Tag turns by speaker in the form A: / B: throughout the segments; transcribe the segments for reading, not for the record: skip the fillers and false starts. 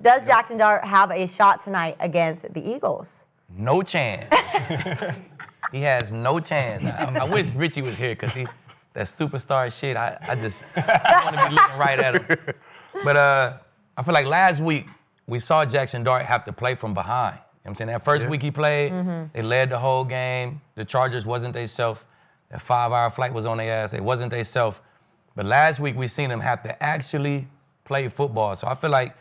A: Does Jaxson Dart have a shot tonight against the Eagles?
B: No chance. He has no chance. I wish Richie was here because that superstar shit, I want to be looking right at him. But I feel like last week we saw Jaxson Dart have to play from behind. You know what I'm saying? That first week he played, they led the whole game. The Chargers wasn't they self. That 5-hour flight was on their ass. It wasn't they self. But last week we seen him have to actually play football. So I feel like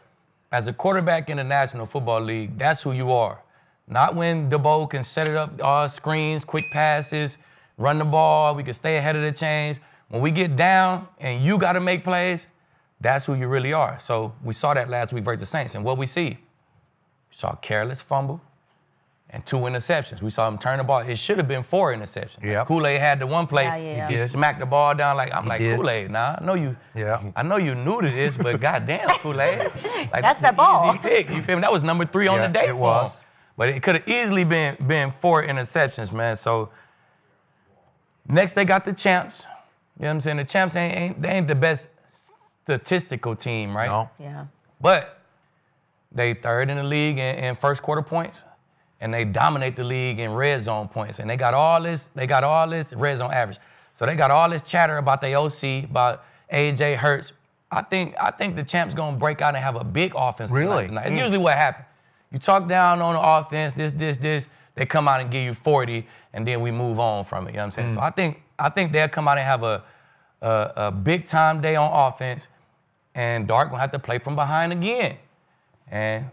B: as a quarterback in the National Football League, that's who you are. Not when DeBoe can set it up, all screens, quick passes, run the ball, we can stay ahead of the chains. When we get down and you got to make plays, that's who you really are. So we saw that last week versus the Saints. And what we see? We saw a careless fumble and 2 interceptions. We saw him turn the ball. It should have been 4 interceptions.
C: Yep.
B: Kool-Aid had the one play. He smacked the ball down like, I'm like, Kool-Aid, nah, I know you new to this, but goddamn, Kool-Aid. Like,
A: that's that ball.
B: Easy pick, you feel me? That was number 3 on the day for him. But it could have easily been 4 interceptions, man. So next they got the champs. You know what I'm saying? The champs ain't the best statistical team, right?
C: No.
A: Yeah.
B: But they 3rd in the league in first quarter points, and they dominate the league in red zone points. And they got all this red zone average. So they got all this chatter about their OC, about AJ Hurts. I think the champs gonna break out and have a big offense tonight. It's usually what happens. You talk down on the offense, this, they come out and give you 40, and then we move on from it. You know what I'm saying? So I think they'll come out and have a big time day on offense, and Dart gonna have to play from behind again. And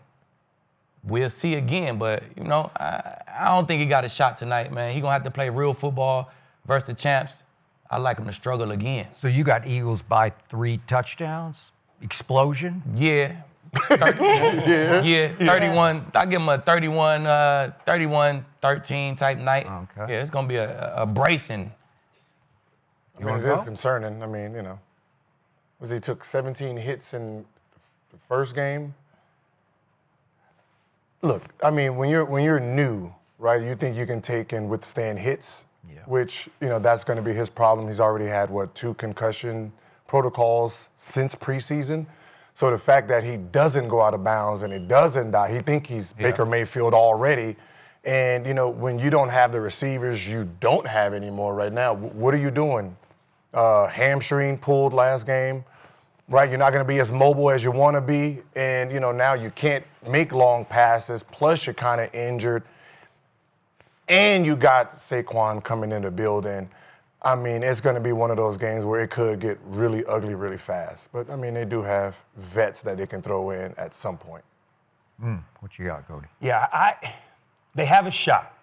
B: we'll see again, but you know, I don't think he got a shot tonight, man. He gonna have to play real football versus the champs. I like him to struggle again.
C: So you got Eagles by 3 touchdowns? Explosion?
B: Yeah. 31. I give him a 31-13 type night.
C: Okay.
B: Yeah, it's gonna be a bracing.
D: I mean, it is concerning. I mean, you know, he took 17 hits in the first game. Look, I mean, when you're new, right? You think you can take and withstand hits, which, you know, that's going to be his problem. He's already had 2 concussion protocols since preseason. So the fact that he doesn't go out of bounds and he doesn't die, he think he's Baker Mayfield already. And, you know, when you don't have the receivers you don't have anymore right now, what are you doing? Hamstring pulled last game, right? You're not going to be as mobile as you want to be. And, you know, now you can't make long passes, plus you're kind of injured. And you got Saquon coming in the building. I mean, it's going to be one of those games where it could get really ugly really fast. But, I mean, they do have vets that they can throw in at some point.
C: What you got, Cody?
E: Yeah, they have a shot.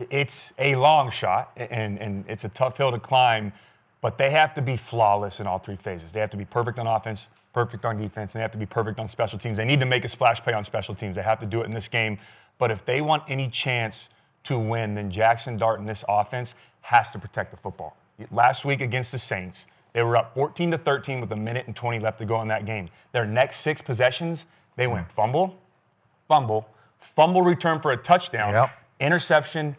E: It's a long shot, and it's a tough hill to climb, but they have to be flawless in all 3 phases. They have to be perfect on offense, perfect on defense, and they have to be perfect on special teams. They need to make a splash play on special teams. They have to do it in this game. But if they want any chance to win, then Jaxson Dart in this offense has to protect the football. Last week against the Saints, they were up 14-13 with 1:20 left to go in that game. Their next 6 possessions, they went fumble, return for a touchdown, interception,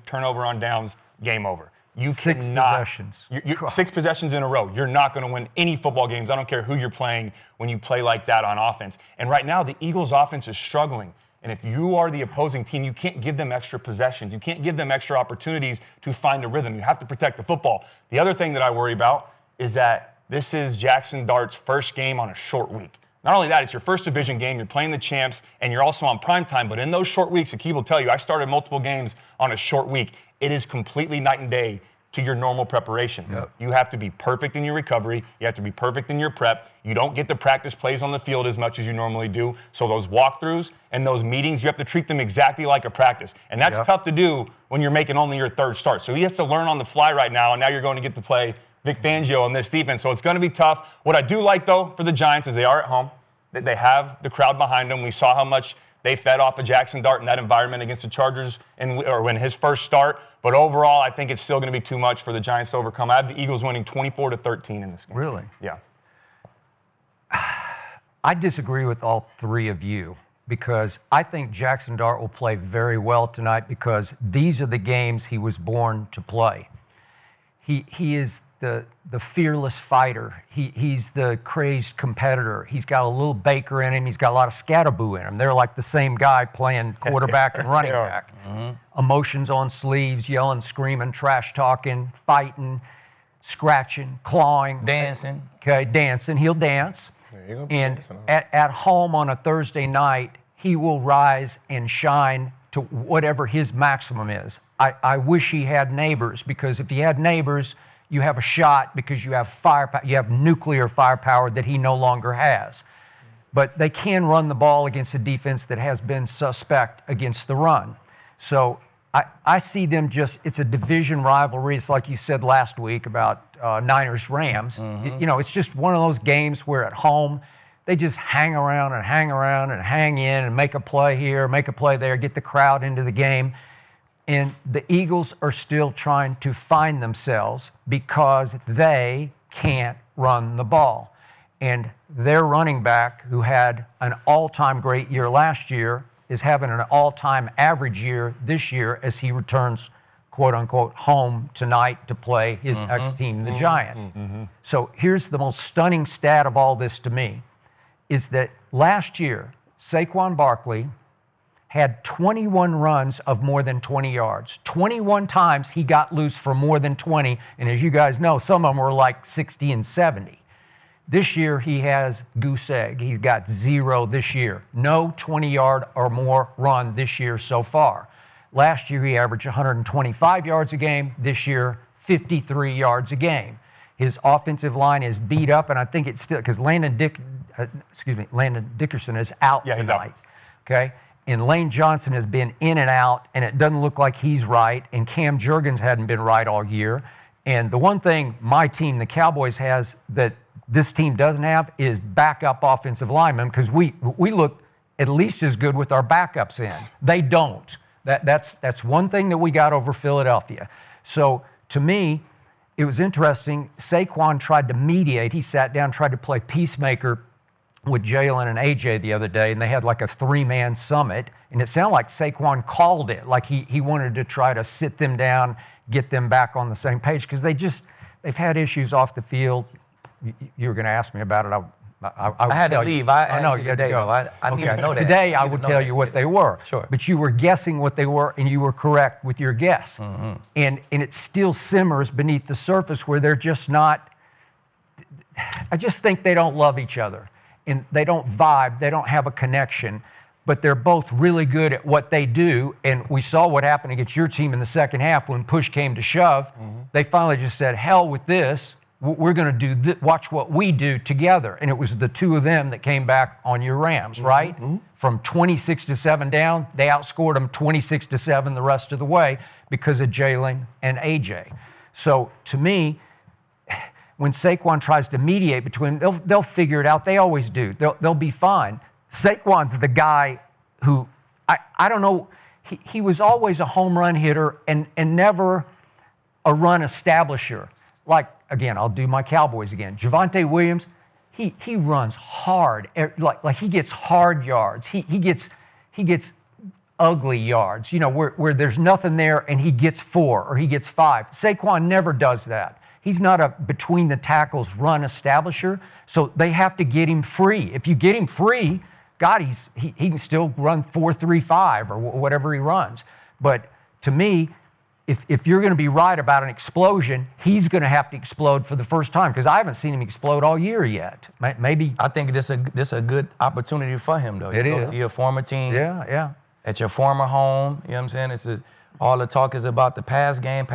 E: turnover on downs, game over. You
C: 6
E: cannot,
C: possessions.
E: 6 possessions in a row. You're not going to win any football games. I don't care who you're playing when you play like that on offense. And right now, the Eagles' offense is struggling. And if you are the opposing team, you can't give them extra possessions. You can't give them extra opportunities to find a rhythm. You have to protect the football. The other thing that I worry about is that this is Jaxson Dart's first game on a short week. Not only that, it's your first division game. You're playing the champs, and you're also on prime time. But in those short weeks, Akib will tell you, I started multiple games on a short week. It is completely night and day to your normal preparation. You have to be perfect in your recovery. You have to be perfect in your prep. You don't get to practice plays on the field as much as you normally do. So those walkthroughs and those meetings, you have to treat them exactly like a practice. And that's tough to do when you're making only your 3rd start. So he has to learn on the fly right now, and now you're going to get to play Vic Fangio on this defense. So it's going to be tough. What I do like, though, for the Giants is they are at home. They have the crowd behind them. We saw how much they fed off of Jaxson Dart in that environment against the Chargers when his first start. But overall, I think it's still going to be too much for the Giants to overcome. I have the Eagles winning 24-13 in this game.
C: Really?
E: Yeah.
C: I disagree with all 3 of you because I think Jaxson Dart will play very well tonight because these are the games he was born to play. He is the fearless fighter. He's the crazed competitor. He's got a little Baker in him. He's got a lot of Scatterboo in him. They're like the same guy playing quarterback and running back. Emotions on sleeves, yelling, screaming, trash talking, fighting, scratching, clawing.
B: Dancing.
C: Okay, dancing. He'll dance. And at home on a Thursday night, he will rise and shine to whatever his maximum is. I wish he had neighbors, because if he had neighbors, you have a shot because you have firepower, you have nuclear firepower that he no longer has. But they can run the ball against a defense that has been suspect against the run. So I see them it's a division rivalry. It's like you said last week about Niners-Rams. It's just one of those games where at home, they just hang around and hang in and make a play here, make a play there, get the crowd into the game. And the Eagles are still trying to find themselves because they can't run the ball. And their running back, who had an all-time great year last year, is having an all-time average year this year as he returns, quote-unquote, home tonight to play his ex-team, the Giants. So here's the most stunning stat of all this to me, is that last year, Saquon Barkley had 21 runs of more than 20 yards. 21 times he got loose for more than 20, and as you guys know, some of them were like 60 and 70. This year he has goose egg. He's got 0 this year. No 20-yard or more run this year so far. Last year he averaged 125 yards a game. This year, 53 yards a game. His offensive line is beat up, and I think it's still because Landon Dickerson is out tonight.
E: He's out.
C: Okay, and Lane Johnson has been in and out, and it doesn't look like he's right. And Cam Jurgens hadn't been right all year. And the one thing my team, the Cowboys, has that this team doesn't have is backup offensive linemen, because we look at least as good with our backups in. They don't. That's one thing that we got over Philadelphia. So to me, it was interesting. Saquon tried to mediate. He sat down, tried to play peacemaker with Jalen and AJ the other day, and they had like a 3-man summit, and it sounded like Saquon called it, like he wanted to try to sit them down, get them back on the same page, because they've had issues off the field. You were going to ask me about it.
B: I had to leave. I know you had to go. I need to know that.
C: Today I would tell you what they were.
B: Sure.
C: But you were guessing what they were, and you were correct with your guess. And it still simmers beneath the surface where they're just not. I just think they don't love each other, and they don't vibe. They don't have a connection. But they're both really good at what they do. And we saw what happened against your team in the second half when push came to shove. They finally just said, "Hell with this. We're going to do watch what we do together." And it was the two of them that came back on your Rams, right? From 26-7 down, they outscored them 26-7 the rest of the way because of Jalen and AJ. So to me, when Saquon tries to mediate between them, they'll figure it out. They always do. They'll be fine. Saquon's the guy who, I don't know, he was always a home run hitter and never a run establisher. Like, again, I'll do my Cowboys again. Javonte Williams, he runs hard. Like he gets hard yards. He gets ugly yards, where there's nothing there and he gets 4 or he gets 5. Saquon never does that. He's not a between the tackles run establisher, so they have to get him free. If you get him free, God, he can still run 4.35 or whatever he runs. But to me, if you're going to be right about an explosion, he's going to have to explode for the first time, because I haven't seen him explode all year yet. Maybe.
B: I think this a good opportunity for him, though.
C: It
B: you
C: is.
B: Go to your former team.
C: Yeah.
B: At your former home, you know what I'm saying? All the talk is about the pass game.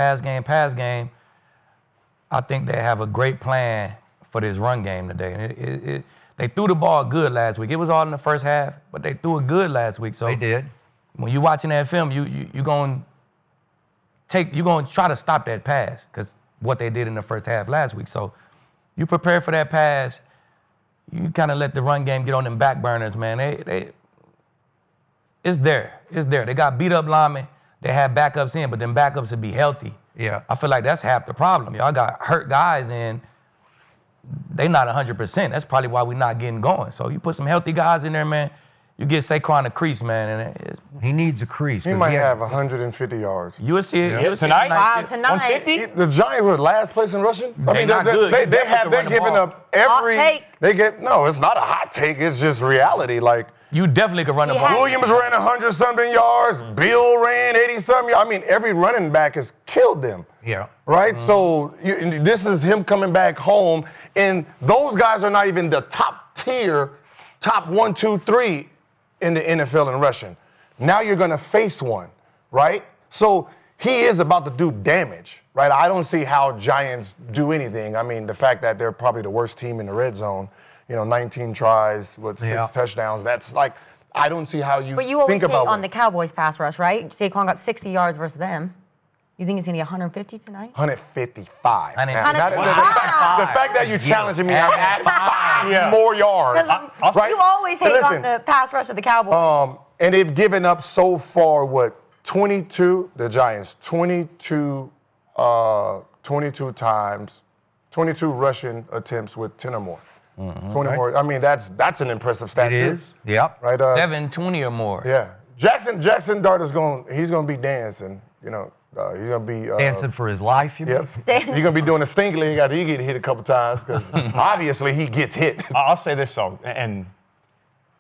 B: I think they have a great plan for this run game today. They threw the ball good last week. It was all in the first half, but they threw it good last week. So
C: they did.
B: When you're watching that film, you're going to try to stop that pass, because what they did in the first half last week. So you prepare for that pass. You kind of let the run game get on them back burners, man. It's there. They got beat up linemen. They have backups in, but them backups would be healthy.
C: Yeah.
B: I feel like that's half the problem. Y'all got hurt guys in. They not 100%. That's probably why we're not getting going. So you put some healthy guys in there, man. you get Saquon a crease, man, and
C: He needs a crease.
D: He
C: 'cause
D: might
C: had-
D: have 150 yards.
B: you will see it. You'll see it
E: Tonight?
A: Wow, tonight.
E: 150?
D: The Giants were last place in rushing.
B: They not good. You
D: They're
B: definitely can run the
D: giving
B: ball.
D: up every.
A: Hot take.
D: No, it's not a hot take. It's just reality. Like
B: You definitely can run the
A: He
B: ball.
A: had-
D: Williams ran 100-something yards. Bill ran 80-something yards. I mean, every running back has killed them.
C: Yeah.
D: Right? So this is him coming back home, and those guys are not even the top tier, top 1, 2, 3 in the NFL in rushing. Now you're going to face one, right? So he is about to do damage, right? I don't see how Giants do anything. I mean, the fact that they're probably the worst team in the red zone, 19 tries with 6 touchdowns, that's like, I don't see how you
A: But you always
D: think
A: hate
D: about
A: on the Cowboys pass rush, right? Saquon got 60 yards versus them. You think he's going to get 150 tonight?
D: 155. Now,
A: 155.
D: the fact that you're challenging me, I'm at 5
E: Yeah.
D: more yards. Right?
A: You always hate
D: Listen,
A: on the pass rush of the Cowboys.
D: And they've given up so far, 22, the Giants, 22 times, 22 rushing attempts with 10 or more. 20 more. I mean, that's an impressive stat.
C: It
D: too.
C: is. Yep.
D: Right?
B: 720 or more.
D: Yeah. Jackson Dart he's going to be dancing, he's going to be
C: Dancing for his life, you mean?
D: Yep. He's gonna be doing a stingling after he get hit a couple times because obviously he gets hit.
E: I'll say this though, and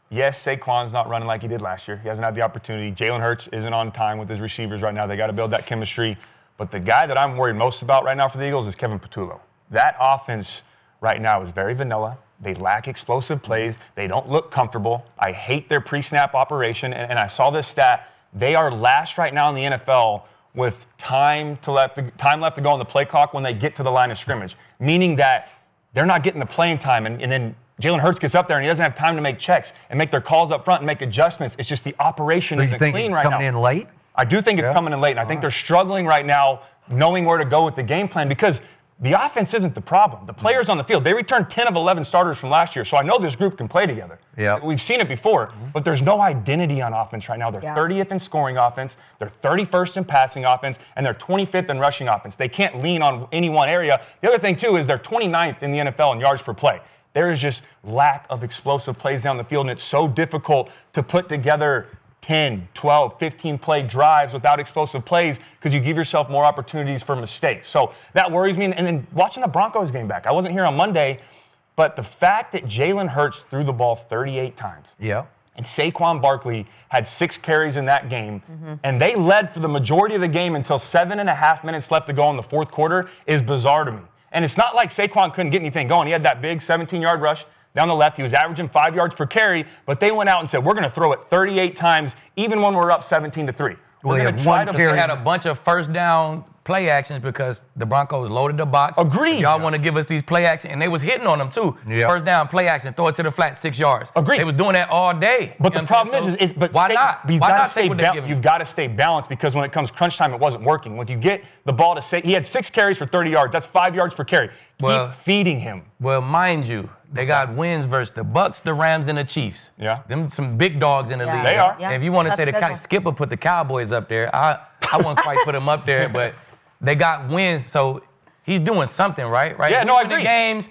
E: yes, Saquon's not running like he did last year. He hasn't had the opportunity. Jalen Hurts isn't on time with his receivers right now. They got to build that chemistry. But the guy that I'm worried most about right now for the Eagles is Kevin Patullo. That offense right now is very vanilla. They lack explosive plays. They don't look comfortable. I hate their pre-snap operation. And I saw this stat. They are last right now in the NFL with time left to go on the play clock when they get to the line of scrimmage, meaning that they're not getting the playing time. And then Jalen Hurts gets up there and he doesn't have time to make checks and make their calls up front and make adjustments. It's just the operation isn't clean right now.
C: You think it's coming in late?
E: I do think it's coming in late, and I think they're struggling right now knowing where to go with the game plan because the offense isn't the problem. The players on the field, they returned 10 of 11 starters from last year, so I know this group can play together.
C: Yeah.
E: We've seen it before, but there's no identity on offense right now. They're 30th in scoring offense, they're 31st in passing offense, and they're 25th in rushing offense. They can't lean on any one area. The other thing, too, is they're 29th in the NFL in yards per play. There is just lack of explosive plays down the field, and it's so difficult to put together 10, 12, 15 play drives without explosive plays because you give yourself more opportunities for mistakes. So that worries me. And then watching the Broncos game back, I wasn't here on Monday, but the fact that Jalen Hurts threw the ball 38 times.
C: Yeah.
E: And Saquon Barkley had 6 carries in that game, and they led for the majority of the game until 7.5 minutes left to go in the fourth quarter is bizarre to me. And it's not like Saquon couldn't get anything going. He had that big 17-yard rush down the left. He was averaging 5 yards per carry, but they went out and said, we're going to throw it 38 times, even when we're up 17-3.
C: Well,
E: We're
C: he
E: going
C: had
E: to try
C: one
E: to
C: carry.
B: They had a bunch of first down play actions because the Broncos loaded the box.
E: Agreed.
B: Y'all want to give us these play actions, and they was hitting on them too.
C: Yep.
B: First down play action, throw it to the flat, 6 yards.
E: Agreed.
B: They was doing that all day.
E: But
B: You
E: the
B: know what I'm
E: problem
B: saying?
E: is
B: why not?
E: You've
B: Why
E: got
B: not
E: to stay
B: take what they're giving?
E: You've got to stay balanced because when it comes crunch time, it wasn't working. When you get the ball to say he had 6 carries for 30 yards, that's 5 yards per carry.
B: Well-
E: Keep feeding him.
B: Well, mind you, they got wins versus the Bucks, the Rams, and the Chiefs.
E: Yeah.
B: Them some big dogs in the league.
E: They are.
A: Yeah.
B: And if you want to
A: That's
B: say
A: schedule.
B: Skipper put the Cowboys up there, I wouldn't quite put them up there, but they got wins, so he's doing something, right?
E: Yeah,
B: We
E: no, I
B: win the
E: agree.
B: games,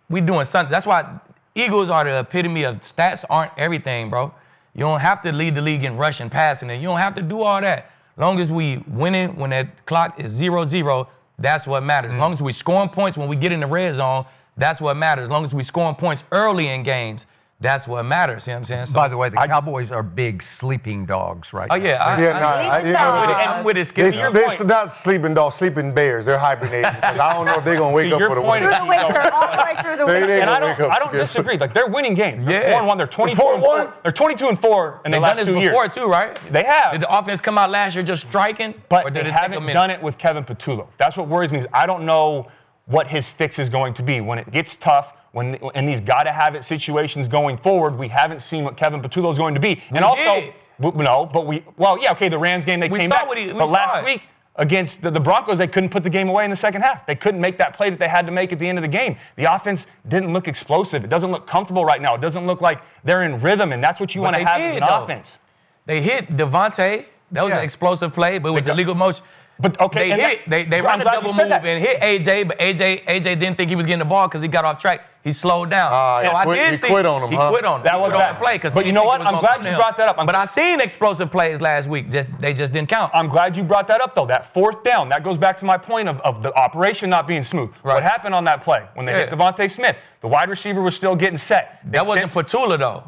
B: we doing something. That's why Eagles are the epitome of stats aren't everything, bro. You don't have to lead the league in rushing, passing, and you don't have to do all that. As long as we winning when that clock is 0-0, that's what matters. As long as we scoring points when we get in the red zone, that's what matters. As long as we scoring points early in games, that's what matters. You know what I'm saying? So,
C: By the way, the Cowboys are big sleeping dogs right
B: oh
C: now.
B: yeah, I'm with it, Skip.
D: They're not sleeping dogs, sleeping bears. They're hibernating. 'Cause I don't know if they're gonna wake
E: To
D: up
E: your
D: for the
E: point,
D: winter.
A: Through the winter, all the way through the winter.
D: They
E: And I
D: wake up.
E: don't disagree. Like they're winning games. They're
B: Yeah.
E: 4-1. They're 22
D: 4-1?
E: and 4. They're 22 and 4 in the
B: They've
E: last
B: done this
E: 2 years.
B: before too, right?
E: They have.
B: Did the offense come out last year just striking?
E: But
B: or
E: they
B: did it take a
E: haven't
B: minute?
E: done it with Kevin Patullo. That's what worries me. Is I don't know what his fix is going to be when it gets tough. When in these got-to-have-it situations going forward, we haven't seen what Kevin Patullo is going to be. And also,
B: did.
E: the Rams game they
B: We
E: came
B: saw
E: back.
B: what he- we
E: but
B: saw
E: last
B: it.
E: week against the Broncos, they couldn't put the game away in the second half. They couldn't make that play that they had to make at the end of the game. The offense didn't look explosive. It doesn't look comfortable right now. It doesn't look like they're in rhythm, and that's what you
B: But
E: want to
B: they
E: have as
B: did,
E: an
B: though.
E: offense.
B: They hit Devontae. That was
E: Yeah.
B: an explosive play, but it was
E: They got-
B: illegal motion.
E: But okay,
B: They ran a double move and hit AJ, but AJ didn't think he was getting the ball because he got off track. He slowed down.
D: He quit on him.
B: He quit on him.
E: That was that
B: play.
E: But you know what? I'm glad you brought that up.
B: But I seen explosive plays last week. They just didn't count.
E: I'm glad you brought that up, though. That fourth down, that goes back to my point of the operation not being smooth.
B: Right.
E: What happened on that play when they hit Devonta Smith? The wide receiver was still getting set.
B: That wasn't Petula, though.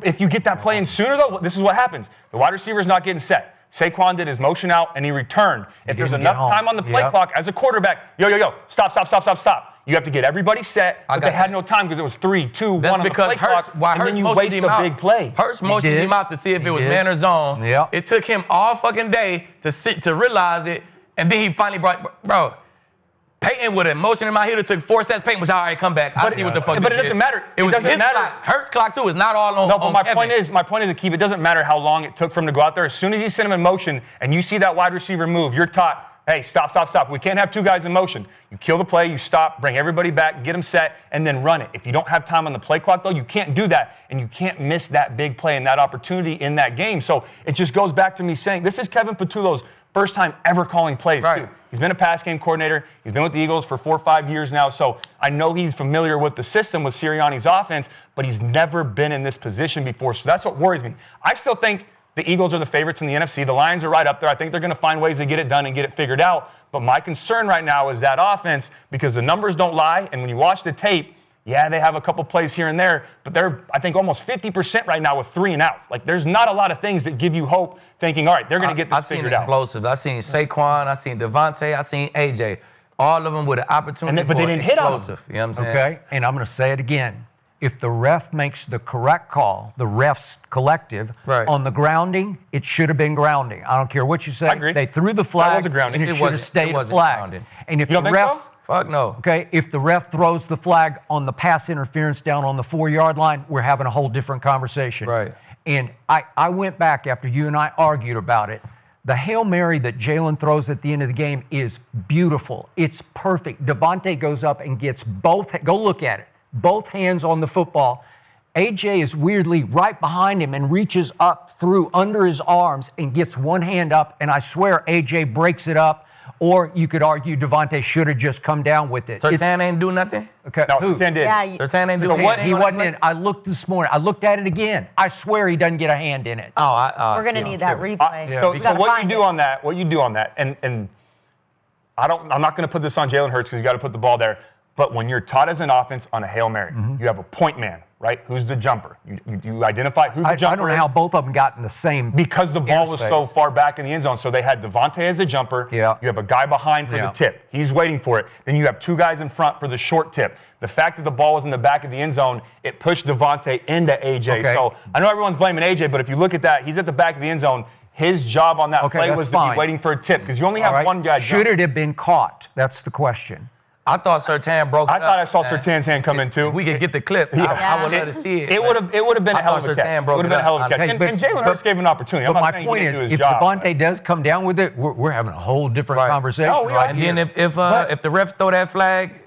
E: If you get that play in sooner, though, this is what happens. The wide receiver is not getting set. Saquon did his motion out, and he returned. If there's enough time on the play clock as a quarterback, stop. You have to get everybody set, but they had no time because it was 3, 2, 1 on the play clock, and then you waste a big play.
B: Hurts motioned him out to see if it was man or zone.
C: Yep.
B: It took him all fucking day to realize it, and then he finally bro. Peyton would have motioned him out. He would have took 4 steps. Peyton was all right, come back. I see what the fuck.
E: But it doesn't matter.
B: It doesn't matter. Hurts clock too. It's not all on.
E: No, but my
B: Kevin.
E: point is, Akeem, it doesn't matter how long it took for him to go out there. As soon as you send him in motion and you see that wide receiver move, you're taught, hey, stop. We can't have 2 guys in motion. You kill the play, you stop, bring everybody back, get them set, and then run it. If you don't have time on the play clock, though, you can't do that, and you can't miss that big play and that opportunity in that game. So it just goes back to me saying, this is Kevin Petullo's first time ever calling plays, too. He's been a pass game coordinator. He's been with the Eagles for 4 or 5 years now, so I know he's familiar with the system with Sirianni's offense, but he's never been in this position before, so that's what worries me. I still think the Eagles are the favorites in the NFC. The Lions are right up there. I think they're going to find ways to get it done and get it figured out. But my concern right now is that offense, because the numbers don't lie, and when you watch the tape, yeah, they have a couple plays here and there, but they're, I think, almost 50% right now with 3 and outs. Like, there's not a lot of things that give you hope thinking, all right, they're going to get this figured out.
B: I've seen explosives. I've seen Saquon. I've seen Devontae. I've seen AJ. All of them with an opportunity
E: but they didn't hit on them.
B: You know what I'm saying?
C: Okay, and I'm going to say it again. If the ref makes the correct call, the refs collective, on the grounding, it should have been grounding. I don't care what you say.
E: I agree.
C: They threw the flag,
E: was a grounding.
C: and it should have stayed a flag. And if
E: You don't
C: the
E: think
C: refs,
E: so?
B: Fuck no.
C: okay, if the ref throws the flag on the pass interference down on the 4-yard line, we're having a whole different conversation.
B: Right.
C: And I went back after you and I argued about it. The Hail Mary that Jalen throws at the end of the game is beautiful. It's perfect. Devontae goes up and gets both, go look at it, both hands on the football. AJ is weirdly right behind him and reaches up through under his arms and gets one hand up, and I swear AJ breaks it up. Or you could argue Devontae should have just come down with it.
B: Sertan ain't do nothing?
C: Okay,
E: No,
C: who?
E: Sertan did.
A: Yeah,
B: Sertan ain't do
C: So what?
B: anything
C: He
B: on
C: wasn't
B: that
C: in.
B: play?
C: I looked this morning. I looked at it again. I swear he doesn't get a hand in it.
A: We're going to need that replay.
E: So
A: We gotta
E: what you
A: find
E: do
A: it.
E: on that, and I'm not going to put this on Jalen Hurts because you got to put the ball there. But when you're taught as an offense on a Hail Mary, you have a point man, right? Who's the jumper? You identify who the jumper is.
C: I don't know how both of them got in the same.
E: Because the ball was so far back in the end zone. So they had Devontae as a jumper.
C: Yeah.
E: You have a guy behind for the tip. He's waiting for it. Then you have 2 guys in front for the short tip. The fact that the ball was in the back of the end zone, it pushed Devontae into AJ.
C: Okay.
E: So I know everyone's blaming AJ, but if you look at that, he's at the back of the end zone. His job on that play was to be waiting for a tip because you only have one guy.
C: Should it have been caught? That's the question.
B: I thought Sertan broke it
E: I thought I
B: up,
E: saw
B: man.
E: Sertan's hand come in too.
B: If we could get the clip. I would love to see it.
E: It would have been a hell of a catch.
B: Sertan
E: It
B: broke
E: would have been a hell of a catch.
C: Okay,
E: And
C: but-
E: Jalen Hurts gave him an opportunity. I'm
C: But
E: not
C: my
E: saying
C: point
E: he didn't do
C: is,
E: his
C: if
E: job.
C: Devontae does come down with it, we're having a whole different conversation
E: No, we
C: right
E: are.
B: And
C: here
B: then if the refs throw that flag,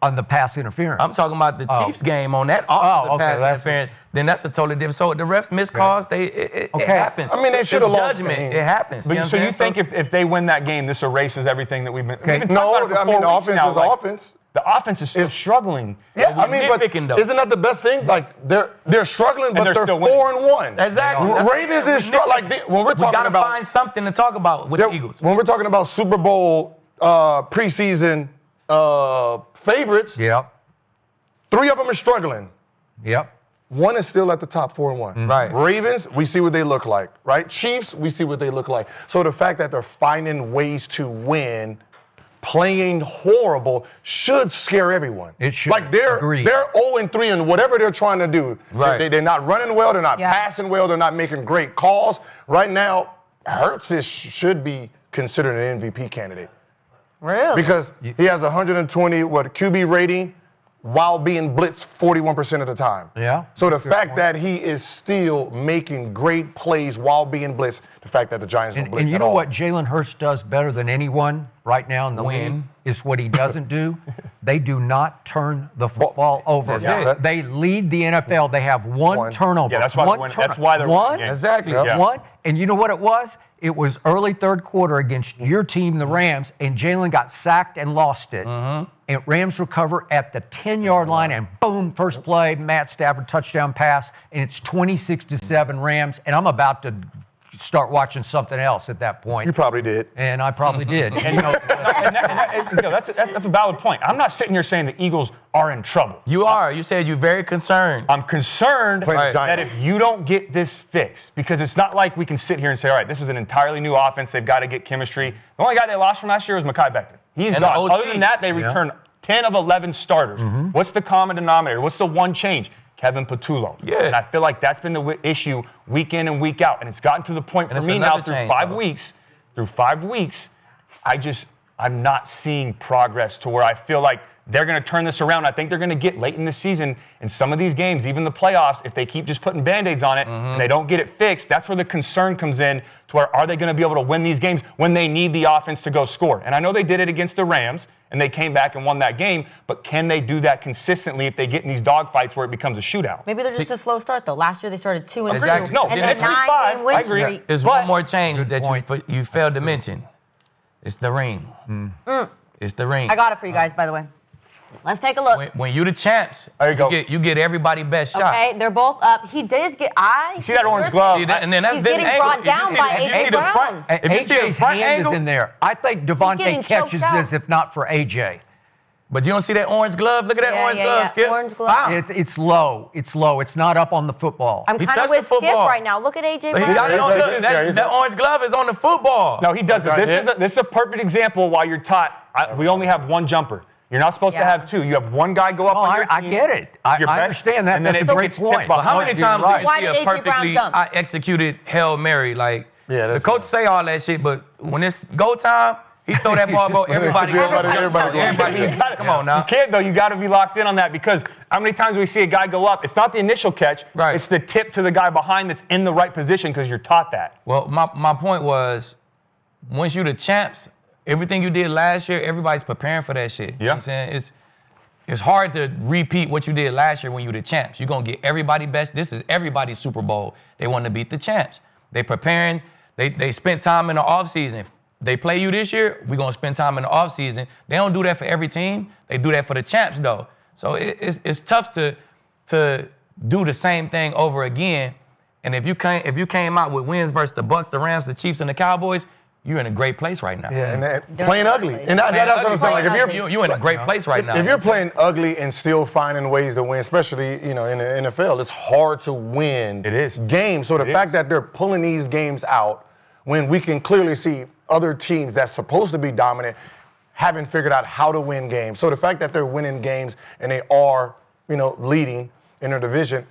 C: on the pass interference.
B: I'm talking about the Chiefs game on that offensive
C: okay,
B: pass
C: that's-
B: interference, then that's a totally different. So the refs miss calls, it
C: Okay.
B: happens.
D: I mean, they
B: It's
D: should have lost the
B: judgment.
D: game.
B: It happens.
E: But
B: know
E: so
B: what
E: you
B: I'm
E: think
B: saying?
E: if they win that game, this erases everything that we've been talking
D: No,
E: about it for
D: I mean,
E: 4
D: the
E: weeks
D: offense
E: now,
D: is the
E: like,
D: offense.
E: The offense is still struggling.
D: Yeah, I
B: we're
D: mean, but
B: nitpicking, though.
D: isn't that the best thing? Like they're struggling, but
E: they're
D: they're
E: still winning.
D: 4-1.
B: Exactly. That's what I'm
D: Ravens
B: saying.
D: is struggling. Like when we're
B: we
D: talking
B: gotta
D: about
B: find something to talk about with the Eagles.
D: when we're talking about Super Bowl preseason favorites,
C: Yep.
D: 3 of them are struggling.
C: Yep.
D: 1 is still at the top 4-1.
B: Right.
D: Ravens, we see what they look like, right? Chiefs, we see what they look like. So the fact that they're finding ways to win, playing horrible, should scare everyone.
C: It should.
D: Like they're
C: Agreed.
D: 0-3 in whatever they're trying to do.
B: Right.
D: They're not running well. They're not
A: Yeah.
D: passing well. They're not making great calls. Right now, Hurts should be considered an MVP candidate
A: Really?
D: because he has 120 QB rating while being blitzed 41% of the time.
C: Yeah.
D: So the fact that he is still making great plays while being blitzed, the fact that the Giants don't blitz
C: And you
D: at
C: know
D: all.
C: what Jalen Hurts does better than anyone right now in the league is what he doesn't do. They do not turn the football over.
B: That's
D: it.
C: They lead the NFL. They have one turnover.
E: Yeah, that's why they're winning. That's why they're
C: One?
E: winning games.
B: Exactly.
D: Yep.
E: Yeah.
C: One. And you know what it was? It was early third quarter against your team, the Rams, and Jalen got sacked and lost it. And Rams recover at the 10-yard line, and boom, first play, Matt Stafford touchdown pass, and it's 26-7 Rams. And I'm about to start watching something else at that point.
D: You probably did.
C: And I probably did.
E: And that's a valid point. I'm not sitting here saying the Eagles are in trouble.
B: You are. You said you're very concerned.
E: I'm concerned
D: Playing the
E: that
D: Giants.
E: if you don't get this fixed, because it's not like we can sit here and say, all right, this is an entirely new offense. They've got to get chemistry. The only guy they lost from last year was Mekhi Becton. He's
B: And
E: gone.
B: the OC.
E: Other than that, they returned 10 of 11 starters. What's the common denominator? What's the one change? Kevin Patullo.
B: Yeah.
E: And I feel like that's been the issue week in and week out. And it's gotten to the point for
B: it's
E: me now
B: another
E: through
B: change,
E: 5
B: though.
E: weeks, I'm not seeing progress to where I feel like they're going to turn this around. I think they're going to get late in the season in some of these games, even the playoffs, if they keep just putting Band-Aids on it and they don't get it fixed, that's where the concern comes in to where are they going to be able to win these games when they need the offense to go score? And I know they did it against the Rams and they came back and won that game, but can they do that consistently if they get in these dogfights where it becomes a shootout?
A: Maybe they're just a slow start, though. Last year they started 2-2.
B: Exactly.
E: No,
A: and
E: and
A: then
E: it's 3-5.
A: 9-game win
E: I agree.
A: streak.
B: There's
E: But-
B: one more change
C: Good
B: that
C: point.
B: you failed to mention. It's the ring. It's the ring.
A: I got it for you guys, by the way. Let's take a look.
B: When you the champs,
E: There you go.
B: you get everybody best shot.
A: Okay, they're both up. He does get
E: You see that orange glove?
B: See that? And then that's
A: He's
B: this
A: getting
B: angle.
A: brought
B: If you
A: down
B: see
A: by
B: the- if you
A: A.J.
B: see the front-
A: Brown.
B: If you see the
C: AJ's
B: front
C: hand
B: angle,
C: is in there. I think Devontae
A: getting
C: catches
A: choked
C: this
A: out.
C: if not for AJ.
B: but you don't see that orange glove? Look at that orange glove, Skip.
A: Orange glove.
B: Foul.
C: It's low. It's low. It's not up on the football.
A: I'm
B: He
A: kind of
B: touched
A: with
B: the
A: Skip
B: football.
A: right now. Look at A.J.
B: But he
A: Brown.
B: got it on
D: He's
B: the,
D: there.
B: that orange glove is on the football.
E: No, he does, but this is a perfect example why you're taught we only have one jumper. You're not supposed to
A: Yeah.
E: have two. You have one guy go up on your
C: I
E: team.
C: get it. I
E: your best,
C: understand that.
E: and then
C: That's
E: it
C: a great
E: gets tipped
C: point.
E: behind.
B: How many
C: You're
B: times
C: right.
B: do you
A: Why
B: see
A: did
B: a
A: A.J. Brown
B: perfectly
A: dunk?
B: executed Hail Mary? Like,
D: Yeah,
B: the
D: that's
B: coach
D: true.
B: say all that shit, but when it's go time, he throw that ball, bro. Everybody
D: Everybody
B: come on now.
E: You can't, though. You got to be locked in on that because how many times do we see a guy go up? It's not the initial catch.
B: Right.
E: It's the tip to the guy behind that's in the right position because you're taught that.
B: Well, my point was, once you the champs, everything you did last year, everybody's preparing for that shit. You know what I'm saying? It's hard to repeat what you did last year when you the champs. You're going to get everybody best. This is everybody's Super Bowl. They want to beat the champs. They preparing. They spent time in the offseason. They play you this year, we're going to spend time in the offseason. They don't do that for every team. They do that for the champs, though. So it's tough to do the same thing over again. And if you came out with wins versus the Bucs, the Rams, the Chiefs, and the Cowboys, you're in a great place right now.
D: Yeah, and that, playing ugly. And that's what I'm saying. Like, if
B: you're in a great place right now.
D: If you're playing ugly and still finding ways to win, especially in the NFL, it's hard to win
E: It is.
D: games. So the fact that they're pulling these games out when we can clearly see other teams that's supposed to be dominant haven't figured out how to win games. So the fact that they're winning games and they are, leading in their division,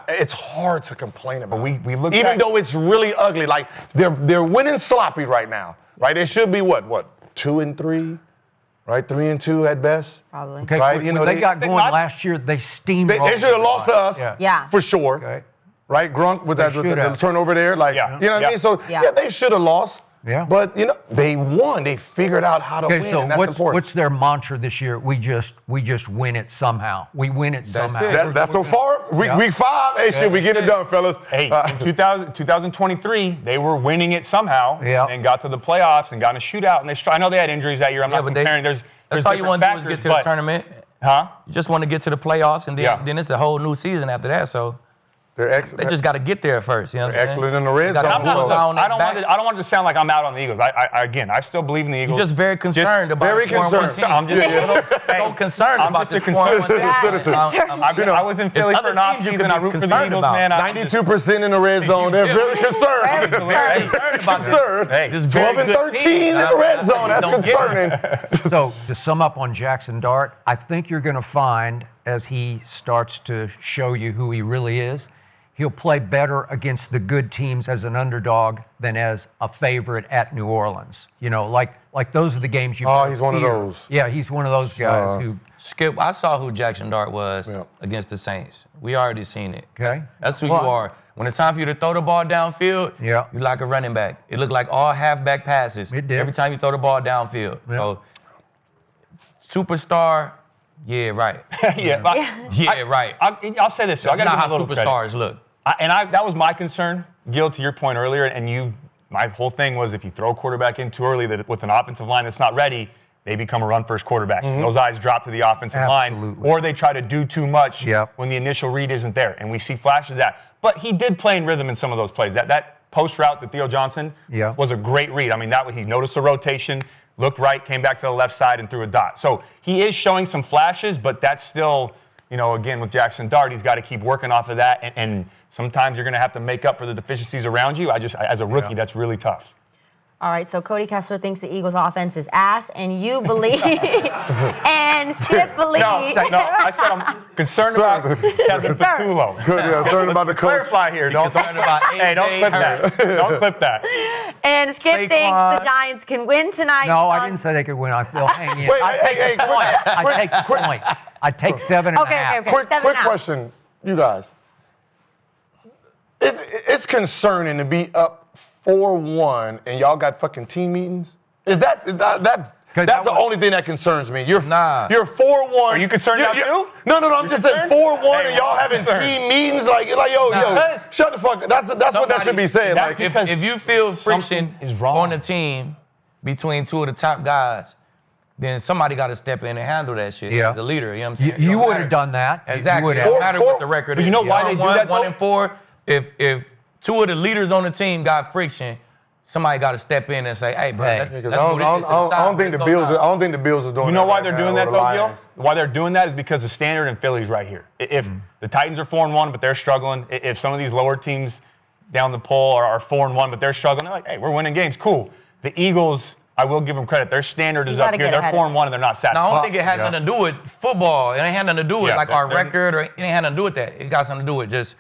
D: it's hard to complain about.
E: But we look
D: even
E: back-
D: though it's really ugly. Like they're winning sloppy right now, right? It should be what 2-3, right? 3-2 at best.
A: Probably.
C: Okay,
D: Right,
C: when they got going last year, they steamrolled.
D: They should have lost to us,
A: Yeah.
D: for sure.
C: Okay.
D: Right, Grunk with
C: They
D: the
C: should have.
D: turnover there, like
E: Yeah.
D: you know what I mean. So
A: Yeah.
D: they should have lost.
C: Yeah.
D: But they won. They figured out how to
C: Okay,
D: win.
C: so
D: and that's
C: what's
D: important.
C: their mantra this year? We just win it somehow. We win it somehow.
B: it.
D: That's so far. Week 5. Hey, shit, we get it done, fellas.
E: Hey, in 2023, they were winning it somehow
C: Yeah.
E: and got to the playoffs and got in a shootout. And I know they had injuries that year. I'm not
B: but
E: comparing. There's
B: that's all you
E: different
B: want to do is
E: factors,
B: get to the
E: but-
B: tournament.
E: Huh?
B: You just want to get to the playoffs, and
E: Yeah.
B: then it's a whole new season after that. So
D: They're excellent.
B: they just got to get there first. You know what I'm saying?
D: excellent in the red
B: They gotta
D: zone.
E: I'm not,
B: bullseye on
E: I
B: that
E: don't
B: back.
E: want it to sound like I'm out on the Eagles. I still believe in the Eagles.
B: You're just very concerned about
D: very
B: the 4-1
D: concerned.
B: team.
E: I'm just
B: so concerned
E: I'm
B: about
E: just a
B: this
E: concerned
B: 4-1
D: citizen.
E: I was in Philly
B: There's
E: for an
B: other teams you
E: offseason.
B: could
E: I
B: be
E: root for the
B: concerned
E: Eagles,
B: about.
E: man.
D: 92% in the red zone. They're really concerned.
B: Very concerned about this.
D: Concerned.
E: Hey,
B: This
D: 12
B: very
D: and
B: good
D: 13 in
B: team.
D: the red zone. That's
B: Don't get it.
D: concerning.
C: So to sum up on Jaxson Dart, I think you're going to find as he starts to show you who he really is, he'll play better against the good teams as an underdog than as a favorite at New Orleans. Like those are the games you.
D: Oh, he's one of
C: fear.
D: those.
C: Yeah, he's one of those guys who.
B: Skip, I saw who Jaxson Dart was
D: Yeah.
B: against the Saints. We already seen it.
C: Okay.
B: That's who
C: Well,
B: you are. When it's time for you to throw the ball downfield,
C: Yeah.
B: you like a running back. It looked like all halfback passes
C: It did.
B: every time you throw the ball downfield.
C: Yeah.
B: So, superstar, yeah, right.
E: yeah,
B: right.
E: I'll say this. So I
B: That's
E: got to
B: not
E: give a
B: how
E: little credit.
B: superstars look.
E: That was my concern, Gil, to your point earlier, and you my whole thing was if you throw a quarterback in too early with an offensive line that's not ready, they become a run-first quarterback. Those eyes drop to the offensive line, or they try to do too much when the initial read isn't there. And we see flashes of that. But he did play in rhythm in some of those plays. That post route to Theo Johnson was a great read. I mean, he noticed the rotation, looked right, came back to the left side, and threw a dot. So he is showing some flashes, but that's still, again, with Jaxson Dart, he's got to keep working off of that. And sometimes you're going to have to make up for the deficiencies around you. As a rookie, that's really tough.
A: All right, so Cody Kessler thinks the Eagles' offense is ass, and you believe, and Skip believes.
E: No, I said I'm concerned about Kevin Patullo.
D: Good, yeah, concerned about the coach.
E: Clarify here. Don't clip that. Don't clip that.
A: And Skip thinks the Giants can win tonight.
C: No, I didn't say they could win. They'll hang in.
D: Wait,
C: I take points. I take 7.5.
A: Okay.
D: Quick question, you guys. It's concerning to be up 4-1 and y'all got fucking team meetings? That's the only thing that concerns me. You're 4-1.
E: Are you concerned about too?
D: No. I'm just saying 4-1 and y'all having team meetings like yo, shut the fuck up. That's what that should be saying. Like
B: if you feel friction
E: is wrong
B: on the team between two of the top guys, then somebody got to step in and handle that shit. As the leader, you know what I'm saying?
C: You would have done that.
B: Exactly. It don't matter what the record is.
E: You know why they do that,
B: 1-4. If two of the leaders on the team got friction, somebody got to step in and say, "Hey, bro, let's move this shit to the side.
D: I don't think the Bills are doing that.
E: You know why they're doing that, though, Gil? Why they're doing that is because the standard in Philly's right here. If the Titans are 4-1, but they're struggling, if some of these lower teams down the pole are 4-1, but they're struggling, they're like, hey, we're winning games. Cool. The Eagles, I will give them credit. Their standard is up here. They're 4-1 and they're not satisfied.
B: No, I don't think it had nothing to do with football. It ain't had nothing to do with our record, or it ain't had nothing to do with that. It got something to do with just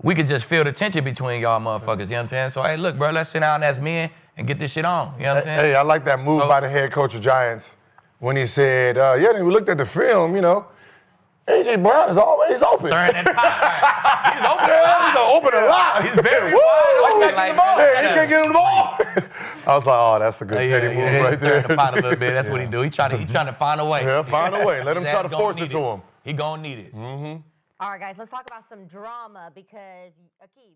B: we could just feel the tension between y'all motherfuckers. You know what I'm saying? So hey, look, bro, let's sit down as men and get this shit on. You know what I'm saying?
D: Hey, I like that move by the head coach of Giants when he said, we looked at the film, A.J. Brown is always open.
B: He's open.
D: He's open a lot.
B: He's very wide.
D: He can't get him the ball. I was like, oh, that's a good steady move right there.
B: The pot a little bit. That's what he do. He trying to find a way.
D: Yeah, find a way. Let him try to force it to him.
B: He gonna need it.
A: All right, guys, let's talk about some drama because, Akeem,